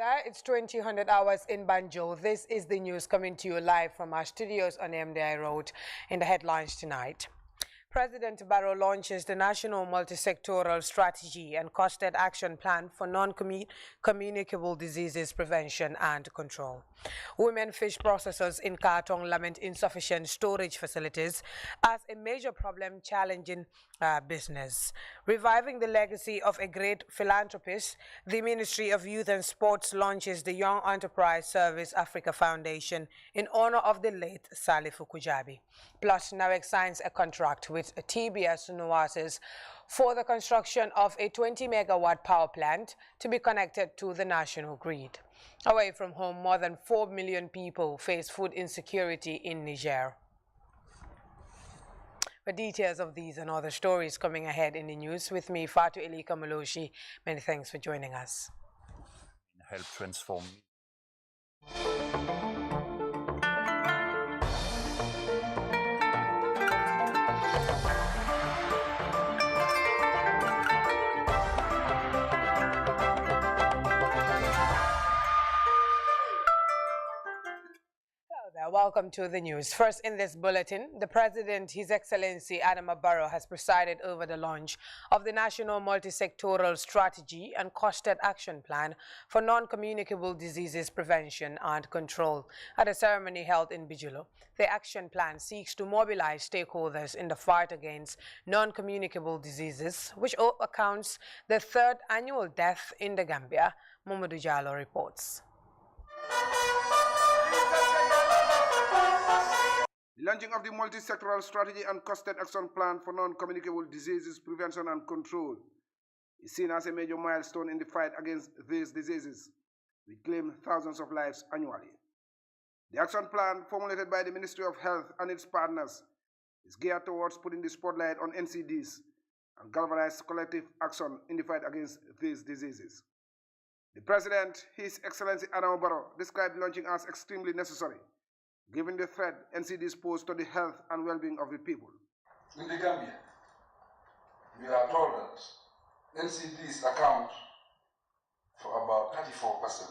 There, it's 2000 hours in Banjul. This is the news coming to you live from our studios on MDI Road. In the headlines tonight, President Barrow launches the National Multisectoral Strategy and Costed Action Plan for Non-Communicable Diseases Prevention and Control. Women fish processors in Kartong lament insufficient storage facilities as a major problem challenging business. Reviving the legacy of a great philanthropist, the Ministry of Youth and Sports launches the Young Enterprise Service Africa Foundation in honor of the late Salifu Kujabi. Plus, NAWEC signs a contract with TBS Nuaces for the construction of a 20-megawatt power plant to be connected to the national grid. Away from home, more than 4 million people face food insecurity in Niger. For details of these and other stories coming ahead in the news, with me, Fatu Elika Maloshi. Many thanks for joining us. Help transform. Welcome to the news. First in this bulletin, the President, His Excellency Adama Barrow, has presided over the launch of the National Multisectoral Strategy and Costed Action Plan for Non-Communicable Diseases Prevention and Control at a ceremony held in Bijulo. The action plan seeks to mobilize stakeholders in the fight against non-communicable diseases, which accounts the third annual death in the Gambia. Mamadou Jallo reports. The launching of the multi-sectoral strategy and costed action plan for non-communicable diseases prevention and control is seen as a major milestone in the fight against these diseases, which claim thousands of lives annually. The action plan, formulated by the Ministry of Health and its partners, is geared towards putting the spotlight on NCDs and galvanize collective action in the fight against these diseases. The President, His Excellency Adama Barrow, described launching as extremely necessary, given the threat NCDs pose to the health and well-being of the people. In the Gambia, we are told that NCDs account for about 34%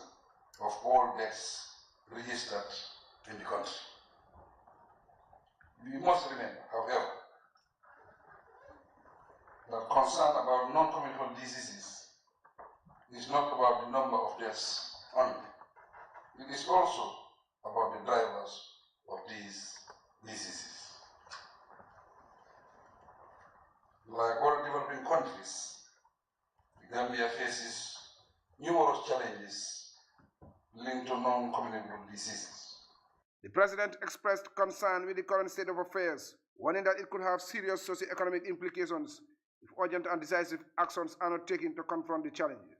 of all deaths registered in the country. We must remember, however, that concern about non-communicable diseases is not about the number of deaths only. It is also about the drivers of these diseases. Like all developing countries, the Gambia faces numerous challenges linked to non-communicable diseases. The President expressed concern with the current state of affairs, warning that it could have serious socio-economic implications if urgent and decisive actions are not taken to confront the challenges.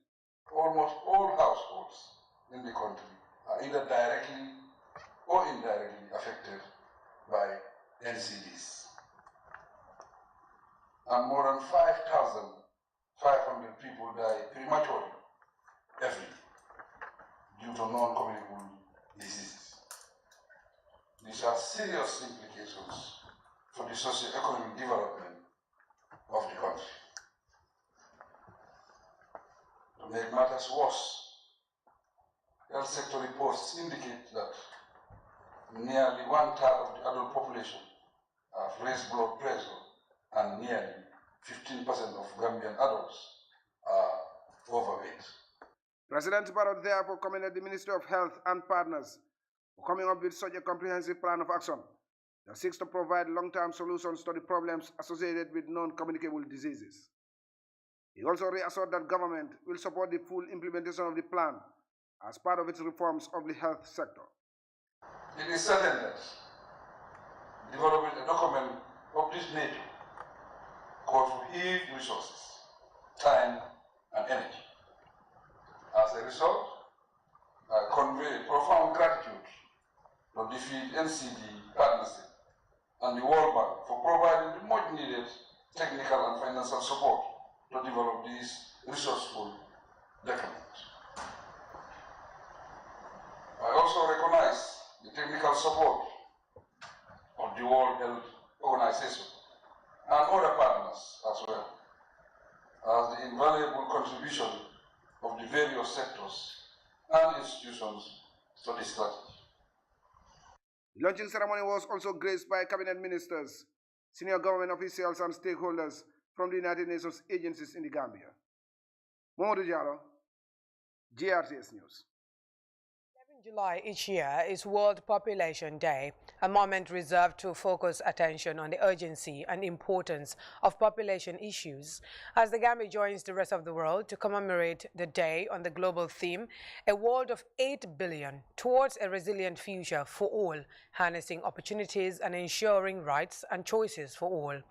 Almost all households in the country are either directly or indirectly affected by NCDs. And more than 5,500 people die prematurely every year due to non-communicable diseases. These are serious implications for the socio-economic development of the country. To make matters worse, health sector reports indicate that nearly 1/3 of the adult population have raised blood pressure and nearly 15% of Gambian adults are overweight. President Barrow therefore commended the Ministry of Health and partners for coming up with such a comprehensive plan of action that seeks to provide long-term solutions to the problems associated with non-communicable diseases. He also reassured that government will support the full implementation of the plan as part of its reforms of the health sector. It is certain that developing a document of this nature calls for huge resources, time, and energy. As a result, I convey profound gratitude to the Field NCD Partnership and the World Bank for providing the much needed technical and financial support to develop this resourceful document. I also recognize the technical support of the World Health Organization and other partners as well as the invaluable contribution of the various sectors and institutions to this strategy. The launching ceremony was also graced by cabinet ministers, senior government officials and stakeholders from the United Nations agencies in the Gambia. Mamadou Diallo, GRTS News. July each year is World Population Day, a moment reserved to focus attention on the urgency and importance of population issues as the Gambia joins the rest of the world to commemorate the day on the global theme, a world of 8 billion towards a resilient future for all, harnessing opportunities and ensuring rights and choices for all.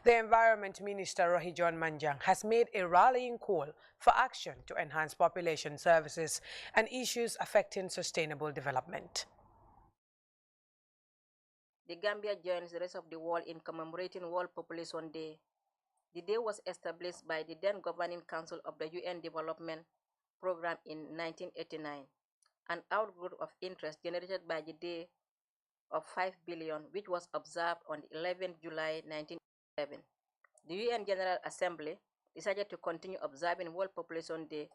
The Environment Minister Rohijon Manjang has made a rallying call for action to enhance population services and issues affecting sustainable development. The Gambia joins the rest of the world in commemorating World Population Day. The day was established by the then Governing Council of the UN Development Programme in 1989, an outgrowth of interest generated by the Day of 5 billion, which was observed on 11 July 1987. The UN General Assembly decided to continue observing World Population Day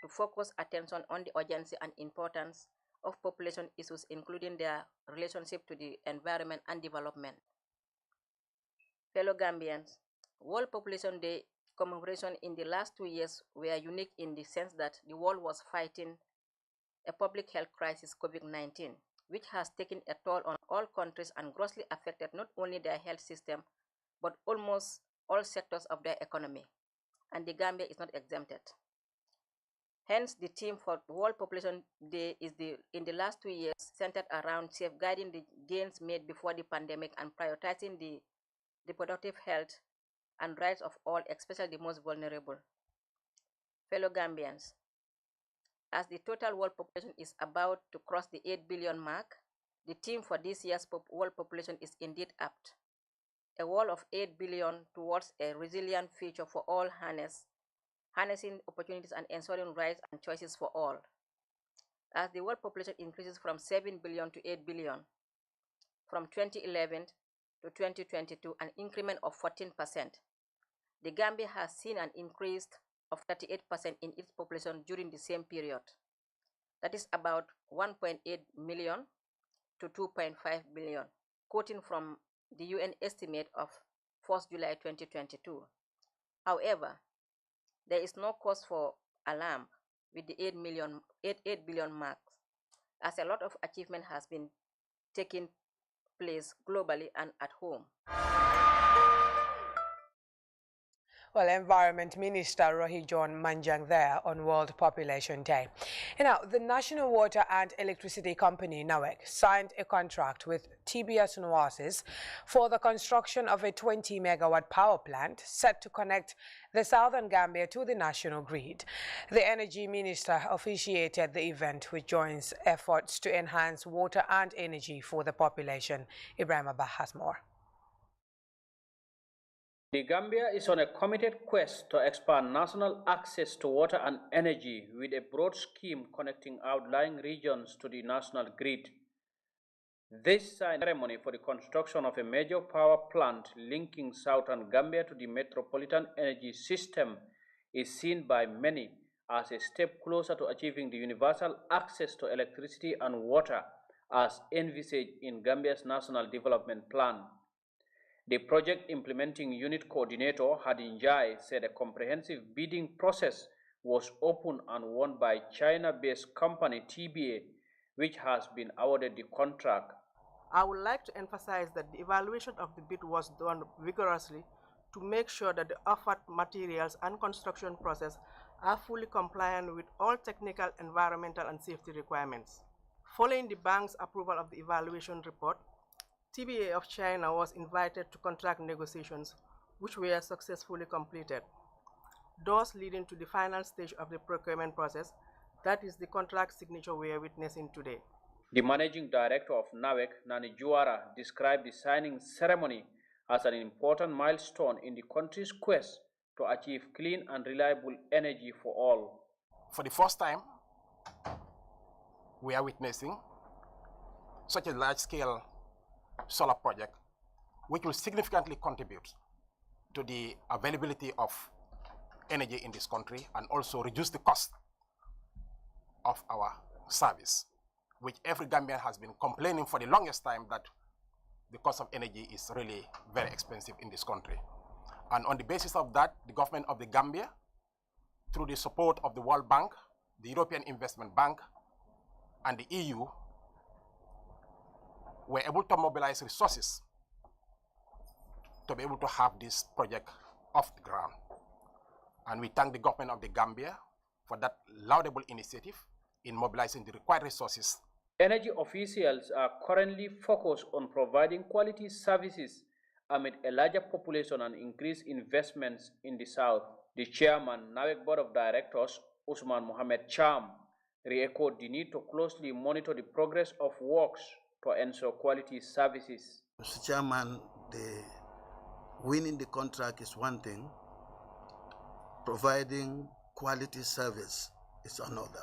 to focus attention on the urgency and importance of population issues, including their relationship to the environment and development. Fellow Gambians, World Population Day commemoration in the last 2 years were unique in the sense that the world was fighting a public health crisis, COVID-19, which has taken a toll on all countries and grossly affected not only their health system, but almost all sectors of their economy. And the Gambia is not exempted. Hence, the theme for World Population Day is in the last 2 years centered around safeguarding the gains made before the pandemic and prioritizing the reproductive health and rights of all, especially the most vulnerable. Fellow Gambians, as the total world population is about to cross the 8 billion mark, the theme for this year's world population is indeed apt. A world of 8 billion towards a resilient future for all, harnessing opportunities and ensuring rights and choices for all. As the world population increases from 7 billion to 8 billion, from 2011 to 2022, an increment of 14%, the Gambia has seen an increase of 38% in its population during the same period. That is about 1.8 million to 2.5 billion, quoting from the UN estimate of 1st July 2022. However, there is no cause for alarm with the 8 billion mark, as a lot of achievement has been taking place globally and at home. Well, Environment Minister Rohijon Manjang there on World Population Day. Now, the National Water and Electricity Company, NAWEC, signed a contract with TBS Noasis for the construction of a 20-megawatt power plant set to connect the southern Gambia to the national grid. The Energy Minister officiated the event, which joins efforts to enhance water and energy for the population. Ibrahim Abba has more. The Gambia is on a committed quest to expand national access to water and energy with a broad scheme connecting outlying regions to the national grid. This ceremony for the construction of a major power plant linking southern Gambia to the metropolitan energy system is seen by many as a step closer to achieving the universal access to electricity and water as envisaged in Gambia's National Development Plan. The project implementing unit coordinator Hadin Jai said a comprehensive bidding process was opened and won by China-based company TBA, which has been awarded the contract. I would like to emphasize that the evaluation of the bid was done vigorously to make sure that the offered materials and construction process are fully compliant with all technical, environmental, and safety requirements. Following the bank's approval of the evaluation report, TBA of China was invited to contract negotiations, which were successfully completed, thus leading to the final stage of the procurement process, that is the contract signature we are witnessing today. The managing director of NAWEC, Nani Juara, described the signing ceremony as an important milestone in the country's quest to achieve clean and reliable energy for all. For the first time, we are witnessing such a large-scale solar project, which will significantly contribute to the availability of energy in this country and also reduce the cost of our service, which every Gambian has been complaining for the longest time that the cost of energy is really very expensive in this country. And on the basis of that, the government of the Gambia, through the support of the World Bank, the European Investment Bank, and the EU, were able to mobilize resources to be able to have this project off the ground. And we thank the government of the Gambia for that laudable initiative in mobilizing the required resources. Energy officials are currently focused on providing quality services amid a larger population and increased investments in the south. The chairman, NAWEC Board of Directors, Usman Mohamed Cham, re-echoed the need to closely monitor the progress of works to ensure quality services. Mr. Chairman, winning the contract is one thing, providing quality service is another.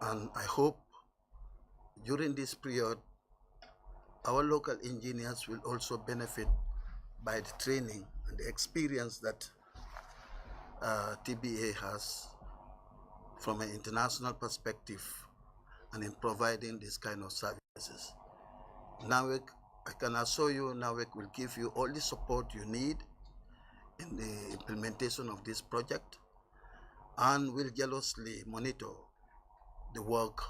And I hope during this period, our local engineers will also benefit by the training and the experience that TBA has from an international perspective and in providing this kind of services. NAWEC, I can assure you, NAWEC will give you all the support you need in the implementation of this project and will jealously monitor the work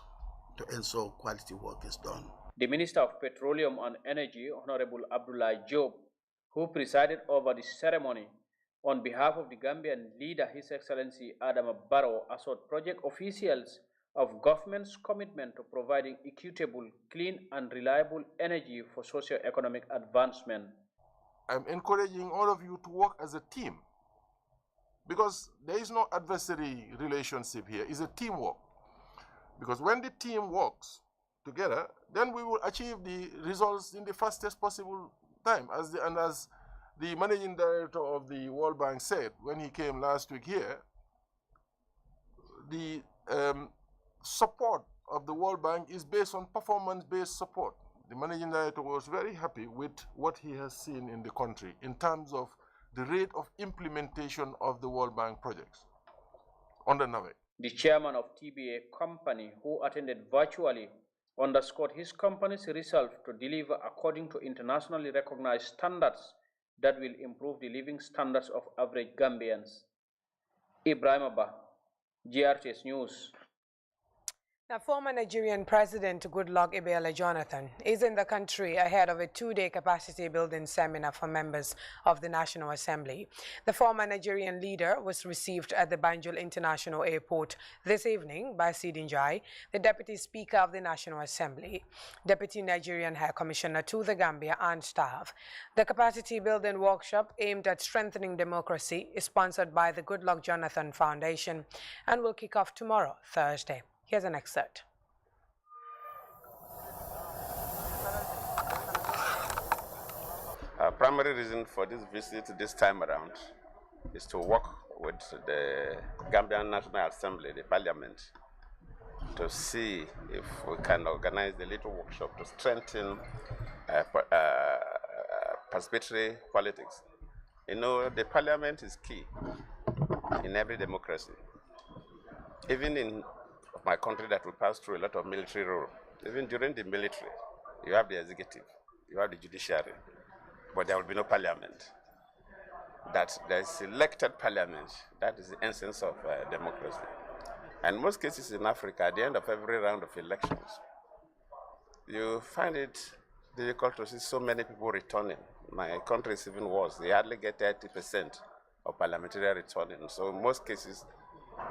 to ensure quality work is done. The Minister of Petroleum and Energy, Honorable Abdullah Job, who presided over the ceremony, on behalf of the Gambian leader, His Excellency Adama Barrow, assured project officials of government's commitment to providing equitable, clean and reliable energy for socio-economic advancement. I'm encouraging all of you to work as a team, because there is no adversary relationship here. It's a teamwork. Because when the team works together, then we will achieve the results in the fastest possible time. As the managing director of the World Bank said when he came last week here, the support of the World Bank is based on performance-based support. The managing director was very happy with what he has seen in the country in terms of the rate of implementation of the World Bank projects under NAWEC. The chairman of TBA company, who attended virtually, underscored his company's resolve to deliver according to internationally recognized standards that will improve the living standards of average Gambians. Ibrahim Abba, GRTS News. Now, former Nigerian President Goodluck Ebele Jonathan is in the country ahead of a two-day capacity building seminar for members of the National Assembly. The former Nigerian leader was received at the Banjul International Airport this evening by Sidinjai, the Deputy Speaker of the National Assembly, Deputy Nigerian High Commissioner to the Gambia and staff. The capacity building workshop aimed at strengthening democracy is sponsored by the Goodluck Jonathan Foundation and will kick off tomorrow, Thursday. Here's an excerpt. Our primary reason for this visit this time around is to work with the Gambian National Assembly, the Parliament, to see if we can organize a little workshop to strengthen participatory politics. You know, the Parliament is key in every democracy. Even in my country that will pass through a lot of military rule. Even during the military, you have the executive, you have the judiciary, but there will be no parliament. That there is elected parliament, that is the essence of democracy. And most cases in Africa, at the end of every round of elections, you find it difficult to see so many people returning. My country is even worse. They hardly get 30% of parliamentary returning. So in most cases,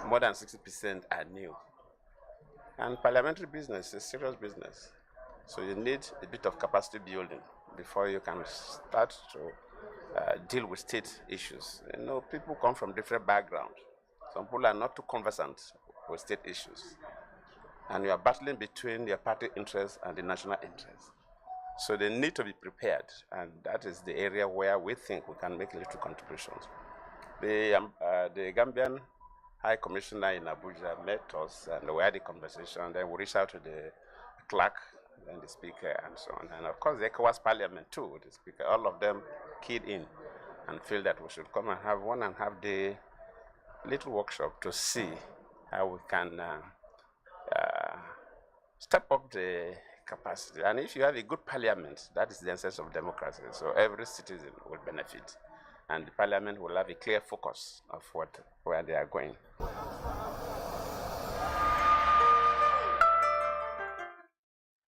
more than 60% are new. And parliamentary business is serious business. So you need a bit of capacity building before you can start to deal with state issues. You know, people come from different backgrounds. Some people are not too conversant with state issues. And you are battling between your party interests and the national interests. So they need to be prepared. And that is the area where we think we can make little contributions. The Gambian High Commissioner in Abuja met us and we had a conversation. Then we reached out to the clerk and the speaker and so on. And of course, the ECOWAS Parliament too, the speaker, all of them keyed in and feel that we should come and have 1.5 day little workshop to see how we can step up the capacity. And if you have a good parliament, that is the essence of democracy. So every citizen will benefit. And the parliament will have a clear focus of where they are going.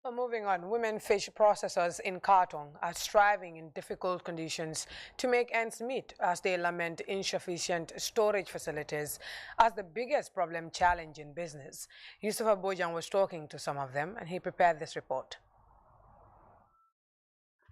Well, moving on, women fish processors in Kartong are striving in difficult conditions to make ends meet as they lament insufficient storage facilities as the biggest problem challenge in business. Yusufa Bojang was talking to some of them and he prepared this report.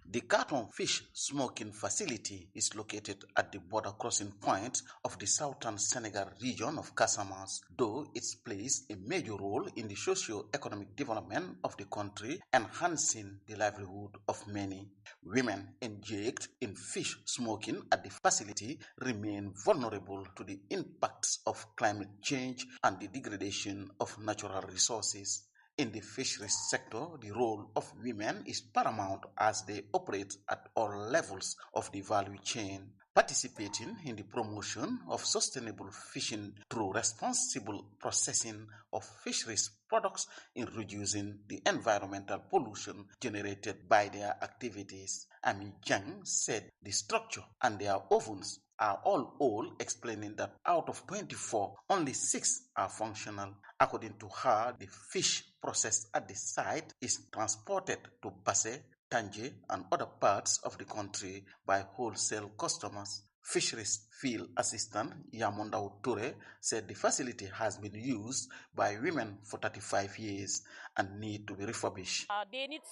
The Kartong fish smoking facility is located at the border crossing point of the southern Senegal region of Casamance, though it plays a major role in the socio-economic development of the country, enhancing the livelihood of many. Women engaged in fish smoking at the facility remain vulnerable to the impacts of climate change and the degradation of natural resources. In the fisheries sector, the role of women is paramount as they operate at all levels of the value chain, participating in the promotion of sustainable fishing through responsible processing of fisheries products in reducing the environmental pollution generated by their activities. Ami Jiang said the structure and their ovens are all old, explaining that out of 24, only 6 are functional. According to her, the fish processed at the site is transported to Basse, Tanje, and other parts of the country by wholesale customers. Fisheries Field Assistant Yamunda Ture said the facility has been used by women for 35 years and need to be refurbished. They need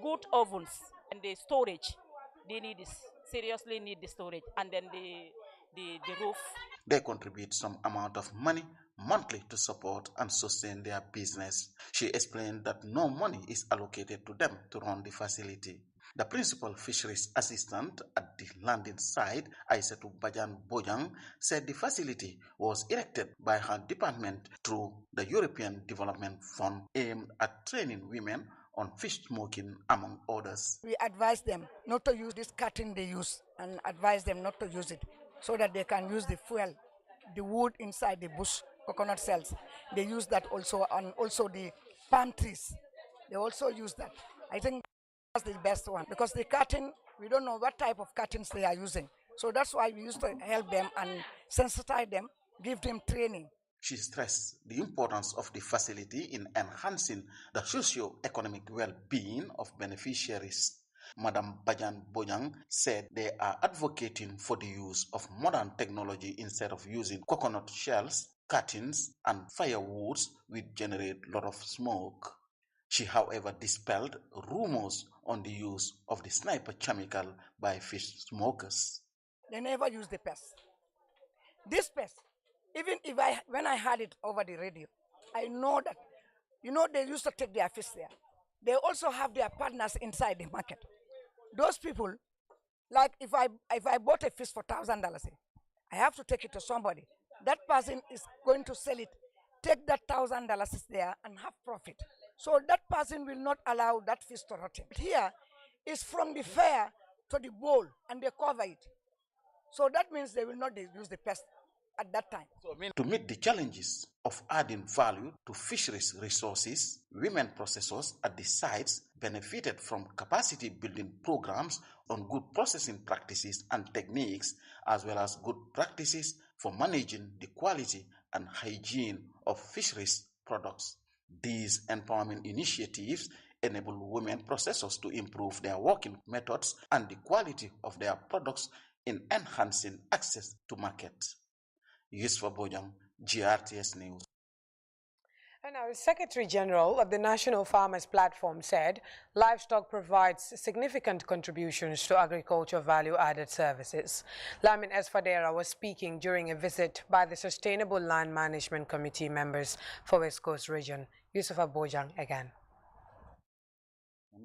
good ovens and the storage. They seriously need the storage, and then the roof. They contribute some amount of money monthly to support and sustain their business. She explained that no money is allocated to them to run the facility. The principal fisheries assistant at the landing site, Aisatu Bajan Bojang, said the facility was erected by her department through the European Development Fund aimed at training women on fish smoking, among others. We advise them not to use this cutting they use and advise them not to use it so that they can use the fuel, the wood inside the bush, coconut cells. They use that also, and also the palm trees. They also use that. I think that's the best one because the cutting, we don't know what type of cuttings they are using. So that's why we used to help them and sensitize them, give them training. She stressed the importance of the facility in enhancing the socio-economic well-being of beneficiaries. Madam Bajan Bojang said they are advocating for the use of modern technology instead of using coconut shells, cuttings, and firewoods which generate a lot of smoke. She, however, dispelled rumors on the use of the sniper chemical by fish smokers. They never use the pest. This pest, even if when I heard it over the radio, I know that, they used to take their fish there. They also have their partners inside the market. Those people, like if I bought a fish for $1,000, I have to take it to somebody. That person is going to sell it, take that $1,000 there and have profit. So that person will not allow that fish to rot. Here is from the fair to the bowl and they cover it. So that means they will not use the pest at that time. To meet the challenges of adding value to fisheries resources, women processors at the sites benefited from capacity building programs on good processing practices and techniques, as well as good practices for managing the quality and hygiene of fisheries products. These empowerment initiatives enable women processors to improve their working methods and the quality of their products in enhancing access to market. Yusuf Bojang, GRTS News. And now, the Secretary General of the National Farmers Platform said livestock provides significant contributions to agriculture value-added services. Lamin Esfadera was speaking during a visit by the Sustainable Land Management Committee members for West Coast Region. Yusufa Bojang again.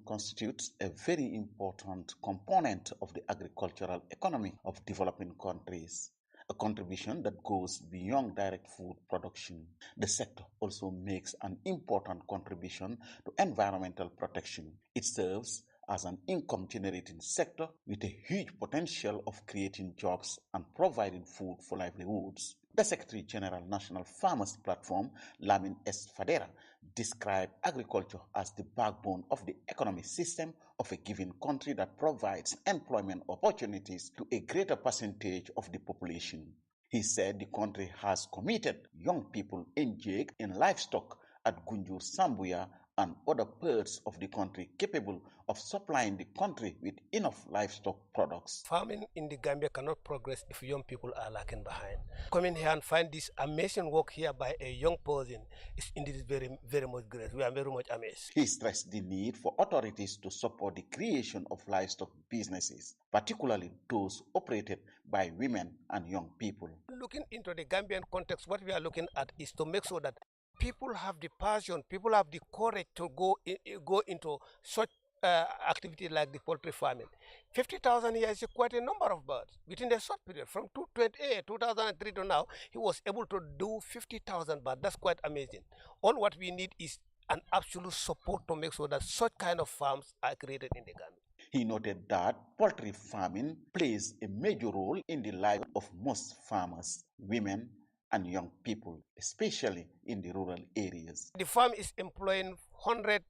Constitutes a very important component of the agricultural economy of developing countries, a contribution that goes beyond direct food production. The sector also makes an important contribution to environmental protection. It serves as an income-generating sector with a huge potential of creating jobs and providing food for livelihoods. The Secretary General National Farmers Platform, Lamin S. Fadera, described agriculture as the backbone of the economic system of a given country that provides employment opportunities to a greater percentage of the population. He said the country has committed young people engaged in livestock at Gunjur, Sambuya, and other parts of the country capable of supplying the country with enough livestock products. Farming in the Gambia cannot progress if young people are lagging behind. Coming here and find this amazing work here by a young person is indeed very, very much great. We are very much amazed. He stressed the need for authorities to support the creation of livestock businesses, particularly those operated by women and young people. Looking into the Gambian context, what we are looking at is to make sure that people have the passion, people have the courage to go into such activity like the poultry farming. 50,000 here is quite a number of birds. Within a short period, from 2003 to now, he was able to do 50,000 birds. That's quite amazing. All what we need is an absolute support to make sure that such kind of farms are created in the Gambia. He noted that poultry farming plays a major role in the life of most farmers, women, and young people, especially in the rural areas. The farm is employing 100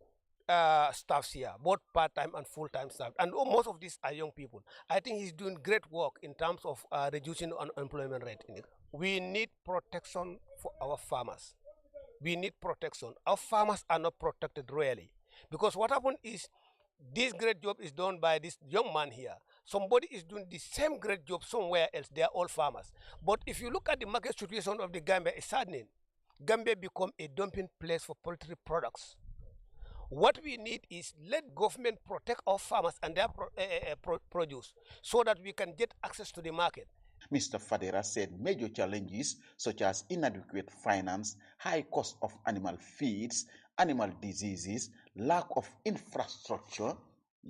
staffs here, both part-time and full-time staff, and most of these are young people. I think he's doing great work in terms of reducing unemployment rate. We need protection for our farmers. We need protection. Our farmers are not protected really, because what happened is this great job is done by this young man here. Somebody is doing the same great job somewhere else. They are all farmers. But if you look at the market situation of the Gambia, it's saddening. Gambia become a dumping place for poultry products. What we need is let government protect our farmers and their produce so that we can get access to the market. Mr. Fadera said major challenges such as inadequate finance, high cost of animal feeds, animal diseases, lack of infrastructure,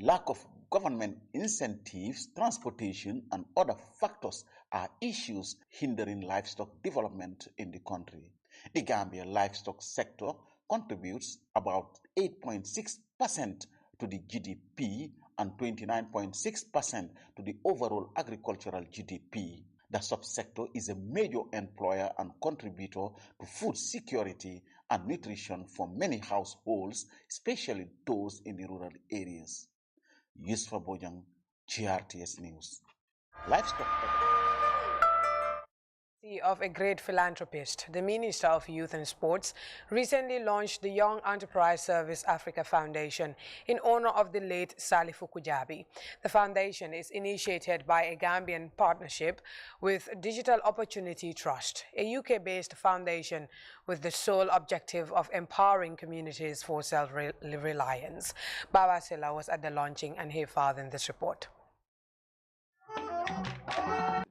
lack of government incentives, transportation, and other factors are issues hindering livestock development in the country. The Gambia livestock sector contributes about 8.6% to the GDP and 29.6% to the overall agricultural GDP. The subsector is a major employer and contributor to food security and nutrition for many households, especially those in the rural areas. Yusfa Bojang, GRTS News. Livestock. Of a great philanthropist, the Minister of Youth and Sports recently launched the Young Enterprise Service Africa Foundation in honor of the late Salifu Kujabi. The foundation is initiated by a Gambian partnership with Digital Opportunity Trust, a UK-based foundation with the sole objective of empowering communities for self-reliance. Baba Sela was at the launching and he filed in this report.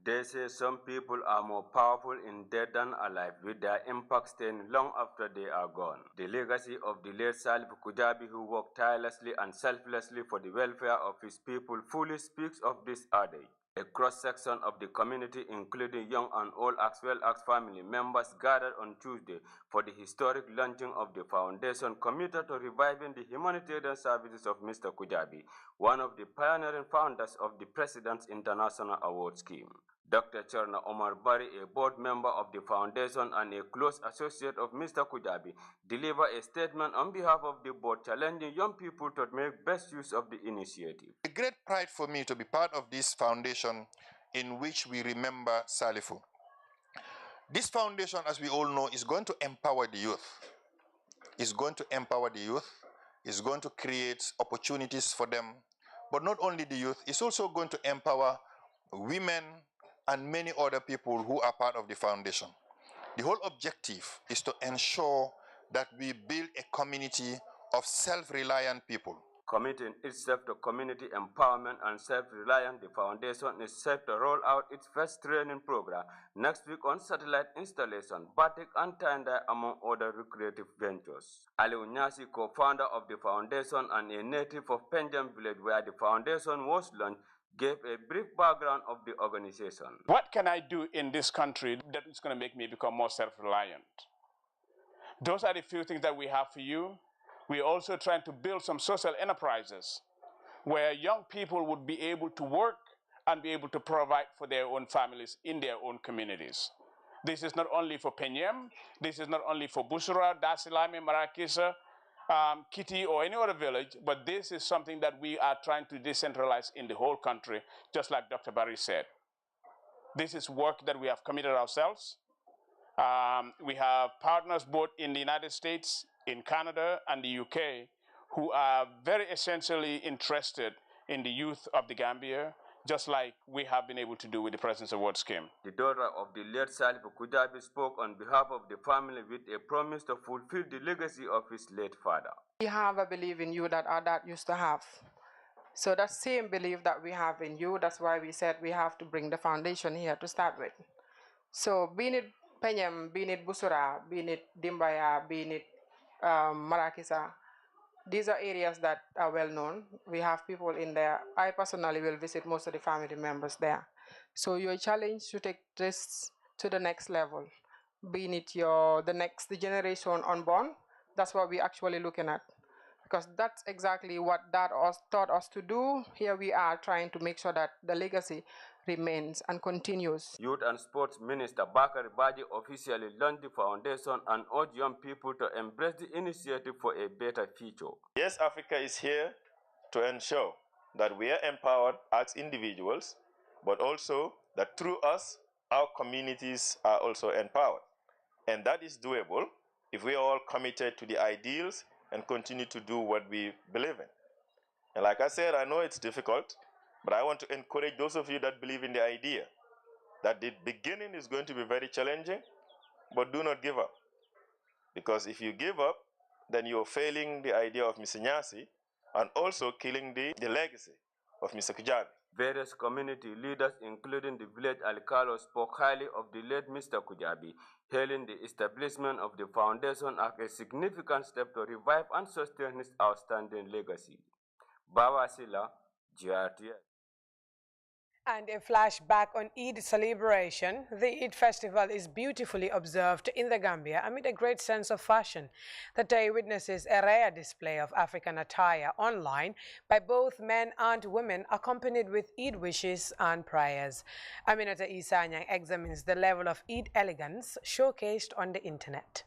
They say some people are more powerful in dead than alive, with their impact staying long after they are gone. The legacy of the late Salif Kujabi, who worked tirelessly and selflessly for the welfare of his people, fully speaks of this adage. A cross-section of the community, including young and old as well as family members, gathered on Tuesday for the historic launching of the foundation committed to reviving the humanitarian services of Mr. Kujabi, one of the pioneering founders of the President's International Award Scheme. Dr. Cherna Omar Bari, a board member of the foundation and a close associate of Mr. Kujabi, delivered a statement on behalf of the board challenging young people to make best use of the initiative. A great pride for me to be part of this foundation in which we remember Salifu. This foundation, as we all know, is going to empower the youth. It's going to empower the youth. It's going to create opportunities for them. But not only the youth, it's also going to empower women and many other people who are part of the foundation. The whole objective is to ensure that we build a community of self-reliant people. Committing itself to community empowerment and self-reliance, the foundation is set to roll out its first training program next week on satellite installation, batik and tie-dye, among other recreative ventures. Ali Unyasi, co-founder of the foundation and a native of Penjam village where the foundation was launched, gave a brief background of the organization. What can I do in this country that is going to make me become more self-reliant? Those are the few things that we have for you. We're also trying to build some social enterprises where young people would be able to work and be able to provide for their own families in their own communities. This is not only for Penyem, this is not only for Busura, Dasilame, Marakisa, Kiti, or any other village, but this is something that we are trying to decentralize in the whole country, just like Dr. Barry said. This is work that we have committed ourselves. We have partners both in the United States, in Canada, and the UK, who are very essentially interested in the youth of the Gambia, just like we have been able to do with the President's Award Scheme. The daughter of the late Salif Kujabi spoke on behalf of the family with a promise to fulfill the legacy of his late father. We have a belief in you that our dad used to have. So that same belief that we have in you, that's why we said we have to bring the foundation here to start with. So being it Penyem, being it Busura, being it Dimbaya, being it Marakisa, these are areas that are well known. We have people in there. I personally will visit most of the family members there. So your challenge to take this to the next level, being it the next generation unborn, that's what we're actually looking at. Because that's exactly what Dad taught us to do. Here we are trying to make sure that the legacy remains and continues. Youth and Sports Minister Bakari Baji officially launched the foundation and urged young people to embrace the initiative for a better future. Yes, Africa is here to ensure that we are empowered as individuals, but also that through us, our communities are also empowered. And that is doable if we are all committed to the ideals and continue to do what we believe in. And like I said, I know it's difficult, but I want to encourage those of you that believe in the idea that the beginning is going to be very challenging, but do not give up. Because if you give up, then you're failing the idea of Mr. Nyasi and also killing the legacy of Mr. Kujabi. Various community leaders, including the village Alikalo, spoke highly of the late Mr. Kujabi, hailing the establishment of the foundation as a significant step to revive and sustain his outstanding legacy. Bawa Sila, GRTS. And a flashback on Eid celebration. The Eid festival is beautifully observed in the Gambia amid a great sense of fashion. The day witnesses a rare display of African attire online by both men and women, accompanied with Eid wishes and prayers. Aminata Isanyang examines the level of Eid elegance showcased on the internet.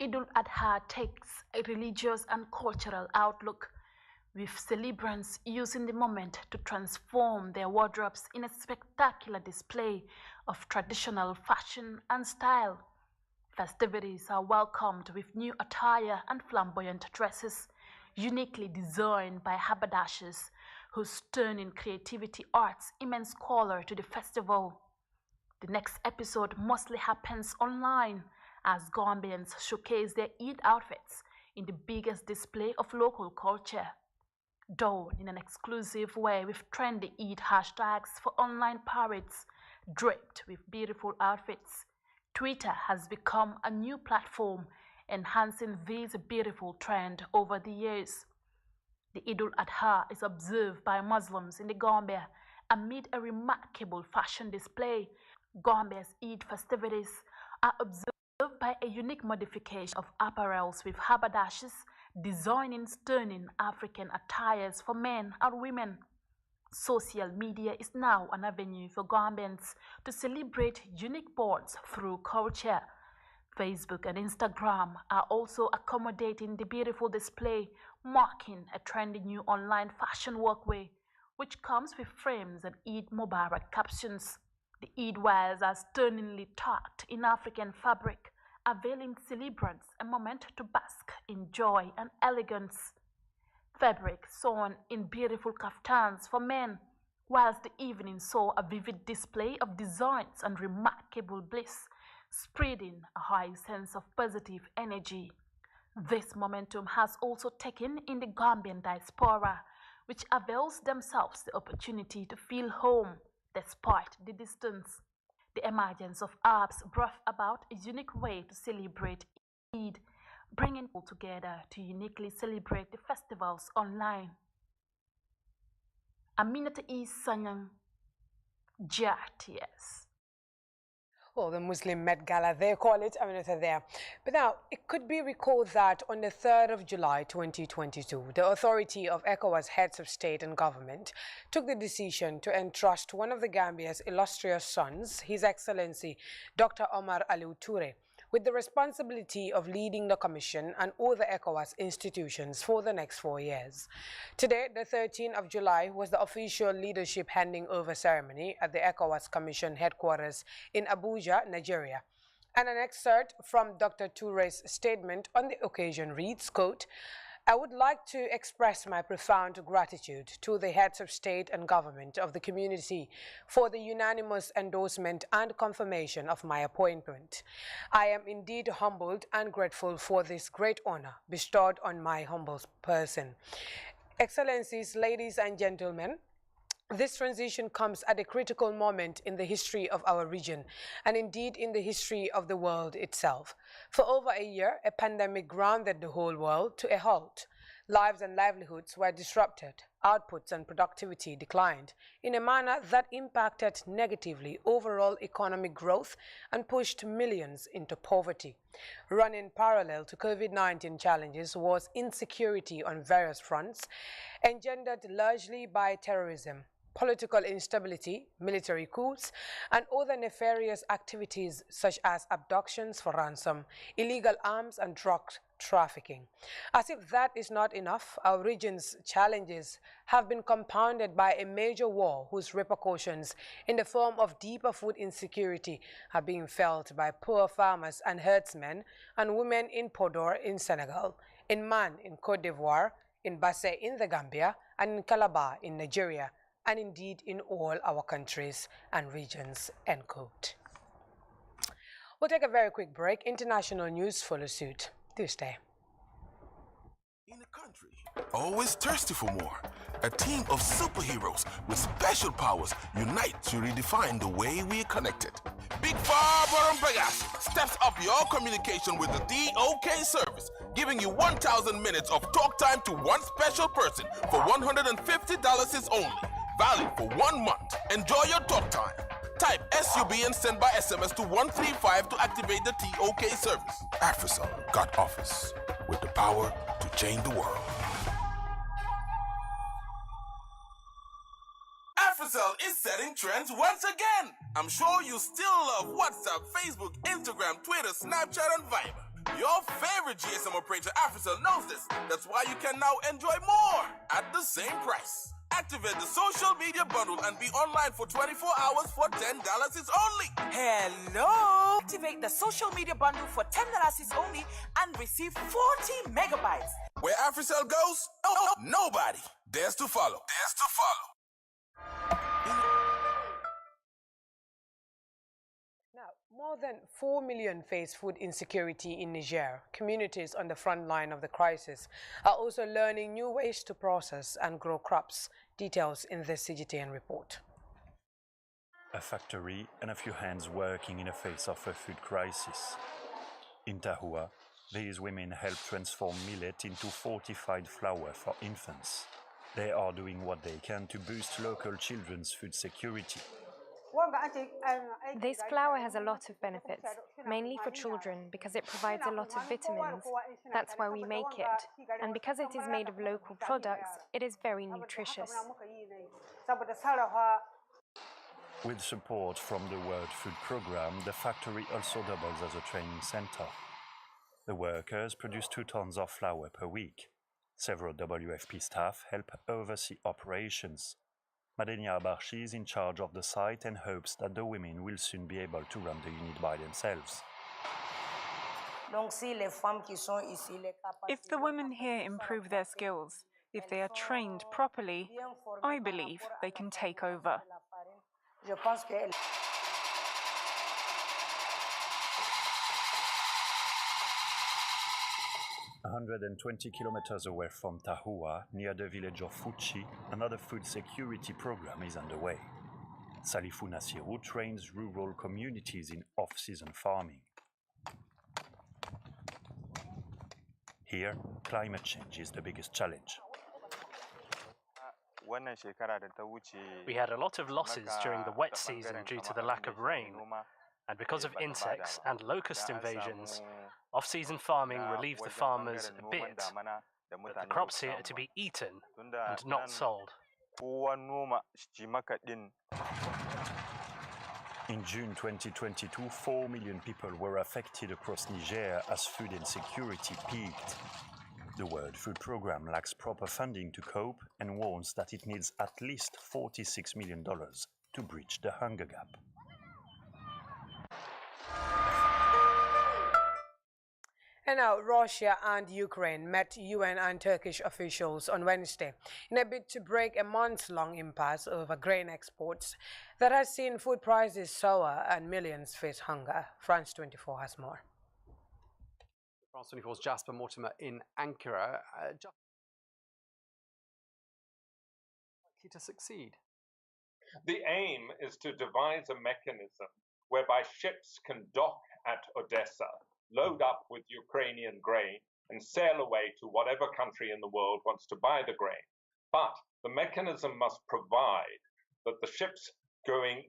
Eid al-Adha takes a religious and cultural outlook, with celebrants using the moment to transform their wardrobes in a spectacular display of traditional fashion and style. Festivities are welcomed with new attire and flamboyant dresses, uniquely designed by haberdashers, whose stunning creativity adds immense color to the festival. The next episode mostly happens online, as Gambians showcase their Eid outfits in the biggest display of local culture. Done in an exclusive way with trendy Eid hashtags for online parades, draped with beautiful outfits. Twitter has become a new platform, enhancing this beautiful trend over the years. The Eid al-Adha is observed by Muslims in the Gambia amid a remarkable fashion display. Gambia's Eid festivities are observed by a unique modification of apparels with haberdashers designing stunning African attires for men and women. Social media is now an avenue for Gambians to celebrate unique bonds through culture. Facebook and Instagram are also accommodating the beautiful display, marking a trendy new online fashion walkway, which comes with frames and Eid Mubarak captions. The Eid wears are stunningly tucked in African fabric, availing celebrants a moment to bask in joy and elegance. Fabric sewn in beautiful kaftans for men, whilst the evening saw a vivid display of designs and remarkable bliss, spreading a high sense of positive energy. This momentum has also taken in the Gambian diaspora, which avails themselves the opportunity to feel home despite the distance. The emergence of apps brought about a unique way to celebrate Eid, bringing people together to uniquely celebrate the festivals online. Aminata Isanyang, GRTS. Well, the Muslim Met Gala, they call it, I mean, it's there. But now, it could be recalled that on the 3rd of July 2022, the authority of ECOWAS heads of state and government took the decision to entrust one of the Gambia's illustrious sons, His Excellency Dr. Omar Aliu Toure, with the responsibility of leading the Commission and all the ECOWAS institutions for the next 4 years. Today, the 13th of July, was the official leadership handing over ceremony at the ECOWAS Commission headquarters in Abuja, Nigeria. And an excerpt from Dr. Toure's statement on the occasion reads, quote, "I would like to express my profound gratitude to the heads of state and government of the community for the unanimous endorsement and confirmation of my appointment. I am indeed humbled and grateful for this great honor bestowed on my humble person. Excellencies, ladies and gentlemen, this transition comes at a critical moment in the history of our region and indeed in the history of the world itself. For over a year, a pandemic grounded the whole world to a halt. Lives and livelihoods were disrupted, outputs and productivity declined in a manner that impacted negatively overall economic growth and pushed millions into poverty. Running parallel to COVID-19 challenges was insecurity on various fronts, engendered largely by terrorism, political instability, military coups, and other nefarious activities such as abductions for ransom, illegal arms and drug trafficking. As if that is not enough, our region's challenges have been compounded by a major war whose repercussions in the form of deeper food insecurity are being felt by poor farmers and herdsmen and women in Podor in Senegal, in Man in Cote d'Ivoire, in Basse in the Gambia, and in Calabar in Nigeria, and indeed in all our countries and regions, end quote. We'll take a very quick break. International news follows suit. Do stay. In a country always thirsty for more, a team of superheroes with special powers unite to redefine the way we are connected. Big Farber Vegas steps up your communication with the DOK service, giving you 1,000 minutes of talk time to one special person for $150 is only. Valid for 1 month. Enjoy your talk time. Type SUB and send by SMS to 135 to activate the TOK service. AfriCell got office with the power to change the world. AfriCell is setting trends once again. I'm sure you still love WhatsApp, Facebook, Instagram, Twitter, Snapchat, and Viber. Your favorite GSM operator, AfriCell, knows this. That's why you can now enjoy more at the same price. Activate the social media bundle and be online for 24 hours for $10 is only. Hello! Activate the social media bundle for $10 is only and receive 40 megabytes. Where AfriCell goes, nobody dares to follow. Now, more than 4 million face food insecurity in Niger. Communities on the front line of the crisis are also learning new ways to process and grow crops. Details in this CGTN report. A factory and a few hands working in the face of a food crisis. In Tahua, these women help transform millet into fortified flour for infants. They are doing what they can to boost local children's food security. This flour has a lot of benefits, mainly for children because it provides a lot of vitamins. That's why we make it. And because it is made of local products, it is very nutritious. With support from the World Food Programme, the factory also doubles as a training center. The workers produce 2 tons of flour per week. Several WFP staff help oversee operations. Madenia Abarchi is in charge of the site and hopes that the women will soon be able to run the unit by themselves. If the women here improve their skills, if they are trained properly, I believe they can take over. 120 kilometers away from Tahua, near the village of Fuchi, another food security program is underway. Salifou Nassirou trains rural communities in off-season farming. Here, climate change is the biggest challenge. We had a lot of losses during the wet season due to the lack of rain. And because of insects and locust invasions, off-season farming relieves the farmers a bit, but the crops here are to be eaten and not sold. In June 2022, 4 million people were affected across Niger as food insecurity peaked. The World Food Programme lacks proper funding to cope and warns that it needs at least $46 million to bridge the hunger gap. And now, Russia and Ukraine met UN and Turkish officials on Wednesday in a bid to break a months-long impasse over grain exports that has seen food prices soar and millions face hunger. France 24 has more. France 24's Jasper Mortimer in Ankara. Likely to succeed? The aim is to devise a mechanism whereby ships can dock at Odessa, load up with Ukrainian grain, and sail away to whatever country in the world wants to buy the grain. But the mechanism must provide that the ships going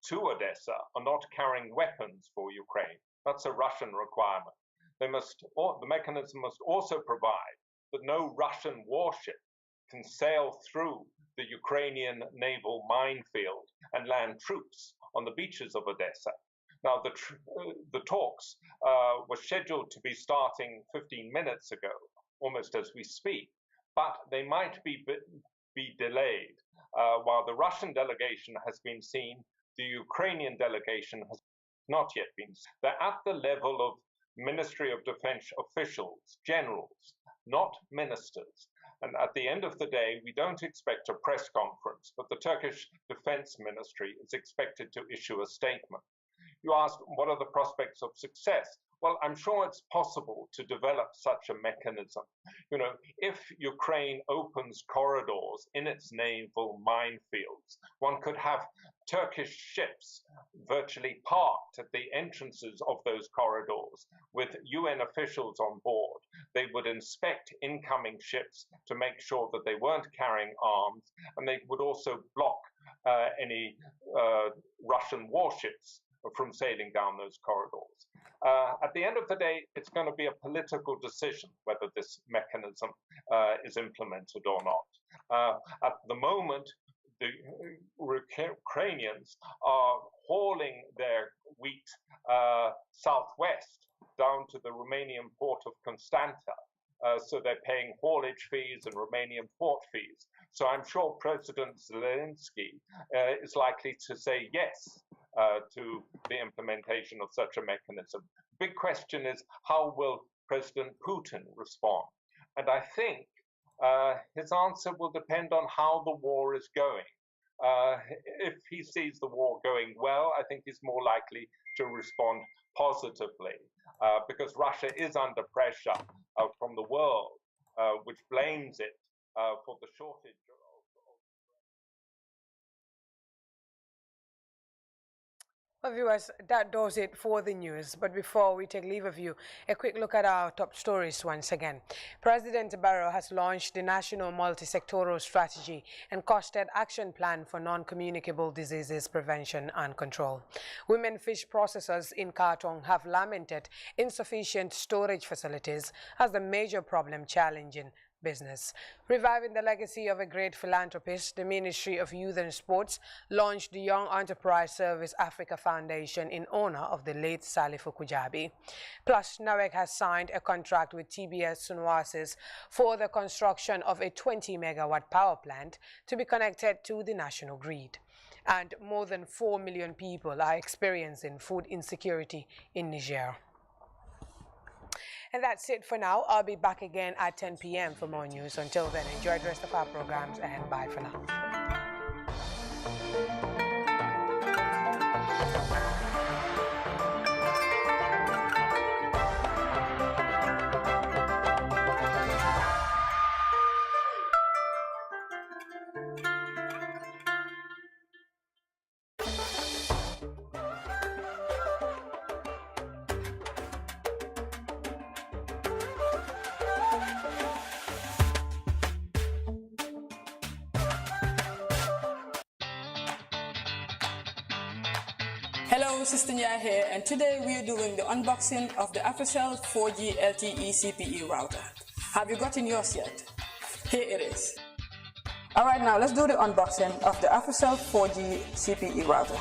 to Odessa are not carrying weapons for Ukraine. That's a Russian requirement. The mechanism must also provide that no Russian warship can sail through the Ukrainian naval minefield and land troops on the beaches of Odessa. Now, the talks were scheduled to be starting 15 minutes ago, almost as we speak, but they might be delayed. While the Russian delegation has been seen, the Ukrainian delegation has not yet been seen. They're at the level of Ministry of Defense officials, generals, not ministers. And at the end of the day, we don't expect a press conference, but the Turkish Defense Ministry is expected to issue a statement. You asked, what are the prospects of success? Well, I'm sure it's possible to develop such a mechanism. You know, if Ukraine opens corridors in its naval minefields, one could have Turkish ships virtually parked at the entrances of those corridors with UN officials on board. They would inspect incoming ships to make sure that they weren't carrying arms, and they would also block any Russian warships from sailing down those corridors. At the end of the day, it's going to be a political decision whether this mechanism is implemented or not. At the moment, the Ukrainians are hauling their wheat southwest down to the Romanian port of Constanta. So they're paying haulage fees and Romanian port fees. So I'm sure President Zelensky is likely to say yes to the implementation of such a mechanism. Big question is, how will President Putin respond? And I think his answer will depend on how the war is going. If he sees the war going well, I think he's more likely to respond positively, because Russia is under pressure from the world, which blames it for the shortage. Well, viewers, that does it for the news. But before we take leave of you, a quick look at our top stories once again. President Barrow has launched the National Multi-Sectoral Strategy and Costed Action Plan for Non-Communicable Diseases Prevention and Control. Women fish processors in Kartong have lamented insufficient storage facilities as the major problem challenging business. Reviving the legacy of a great philanthropist, the Ministry of Youth and Sports launched the Young Enterprise Service Africa Foundation in honor of the late Salifou Kujabi. Plus, NAWEC has signed a contract with TBS Sunwasis for the construction of a 20-megawatt power plant to be connected to the national grid. And more than 4 million people are experiencing food insecurity in Niger. And that's it for now. I'll be back again at 10 p.m. for more news. Until then, enjoy the rest of our programs and bye for now. Hello, Sister Nya here, and today we are doing the unboxing of the AfriCell 4G LTE CPE router. Have you gotten yours yet? Here it is. Alright, now let's do the unboxing of the AfriCell 4G CPE router.